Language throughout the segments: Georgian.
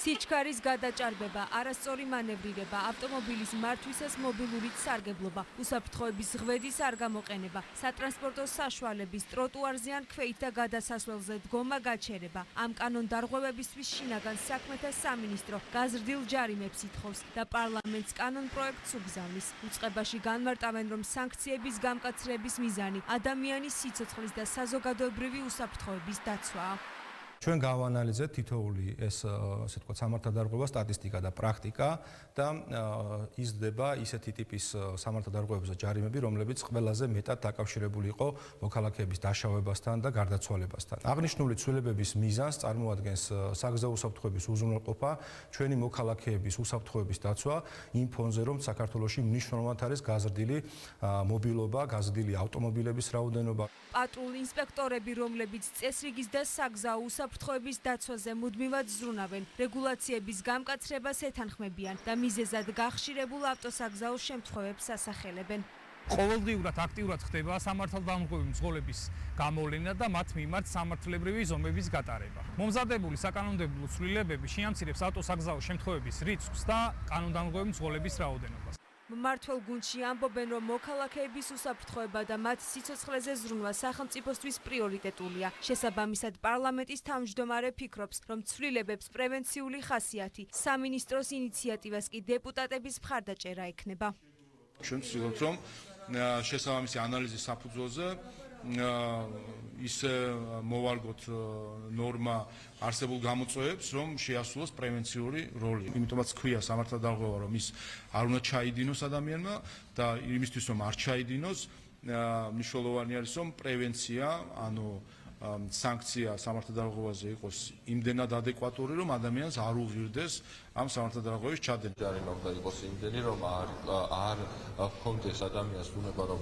სიჩქარის გადაჭარბება, არასწორი მანევრირება, ავტომობილის მართვისას მობილურით სარგებლობა, უსაფრთხოების ღვედის არ გამოყენება, სატრანსპორტო საშუალების ტროტუარზე ან ქვეით და გადასასვლელზე დგომა გაჩერება. ამ კანონდარღვევებისთვის შინაგან საქმეთა სამინისტრო გაზრდილ ჯარიმებს ითხოვს და პარლამენტს კანონპროექტს უგზავნის. უწყებაში განმარტავენ, რომ სანქციების გამკაცრების მიზანი ადამიანის სიცოცხლის და საზოგადოებრივი უსაფრთხოების დაცვაა. ჩვენ გავანალიზეთ თითოეული ეს ასე ვთქვათ სამართალდარღვევა სტატისტიკა და პრაქტიკა და იზრდება ისეთი ტიპის სამართალდარღვევებზე ჯარიმები, რომლებიც ყველაზე მეტად დაკავშირებული იყო მოქალაქეების დაშავებასთან და გარდაცვალებასთან. აღნიშნული ცვლილებების მიზანს წარმოადგენს საგზაო უსაფრთხოების უზრუნველყოფა, ჩვენი მოქალაქეების უსაფრთხოების დაცვა იმ ფონზე, რომ საქართველოში მნიშვნელოვნად არის გაზრდილი მობილობა, გაზრდილი ავტომობილების რაოდენობა. პატრულ ინსპექტორები, რომლებიც წესრიგის და საგზაო უსაფრთხოების დაცვაზე მუდმივად ზრუნავენ, რეგულაციების გამკაცრებას ეთანხმებიან და მიზეზად გახშირებულ ავტოსაგზაო შემთხვევებს ასახელებენ. ყოველდღიურად აქტიურად ხდება სამართალდამხმარებელი მძღოლების გამოვლენა და მათ მიმართ სამართლებრივი ზომების გატარება. მომზადებული საკანონმდებლო ცვლილებები შეამცირებს ავტოსაგზაო შემთხვევების რიცხვს და კანონდამხმარებელი მძღოლების რაოდენობას. მმართველ გუნდში ამბობენ, რომ მოქალაქეების უსაფრთხოება და მათ სიცოცხლეზე ზრუნვა სახელმწიფოსთვის პრიორიტეტულია. შესაბამისად, პარლამენტის თავმჯდომარე ფიქრობს, რომ ცვლილებებს პრევენციული ხასიათი, სამინისტროს ინიციატივას კი დეპუტატების მხარდაჭერა ექნება. ჩვენ ვცდილობთ, რომ შესაბამისი ანალიზის საფუძველზე ისე მოვარგოთ ნორმა არსებულ გამოწვევებს, რომ შეასრულოს პრევენციული როლი. იმიტომაც ქვია სამართალდარღვევა, რომ ის არ უნდა ჩაიდინოს ადამიანმა და იმისთვის, რომ არ ჩაიდინოს, მნიშვნელოვანი არის, რომ პრევენცია, ანუ სანქცია სამართალდარღვევაზე იყოს იმდენად ადეკვატური, რომ ადამიანს არ უღირდეს ამ სამართალდარღვევის ჩადენა. ჯარიმა უნდა იყოს იმდენი, რომ არ ჰქონდეს ადამიანს უნება, რომ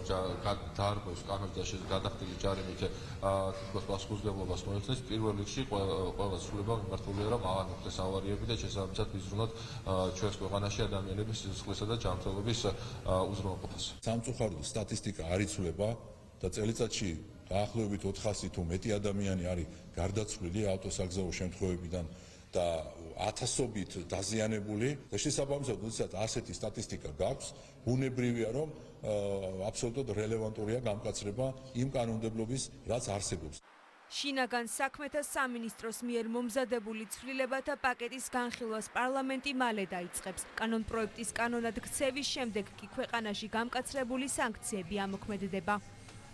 დაარღვევს კანონში გადახდილი ჯარიმით თითქოს პასუხისმგებლობას მოექცეს. პირველ რიგში ყველა ცვლილება მიმართულია, რომ ავანებდეს ავარიები და შესაბამისად ვიზრუნოთ ჩვენს ქვეყანაში ადამიანების სიცოცხლისა და ჯანმრთელობის უზრუნველყოფას. სამწუხაროდ სტატისტიკა არ იცვლება და წელიწადში დაახლოებით 400 თუ მეტი ადამიანი არის გარდაცვლილი ავტოსაგზაო შემთხვევებიდან და ათასობით დაზიანებული და შესაბამისად, როდესაც ასეთი სტატისტიკა გაქვს, ბუნებრივია, რომ აბსოლუტურად რელევანტურია გამკაცრება იმ კანონმდებლობის, რაც არსებობს. შინაგან საქმეთა სამინისტროს მიერ მომზადებული ცვლილებათა პაკეტის განხილვას პარლამენტი მალე დაიწყებს. კანონპროექტის კანონად ქცევის შემდეგ კი ქვეყანაში გამკაცრებული სანქციები ამოქმედდება.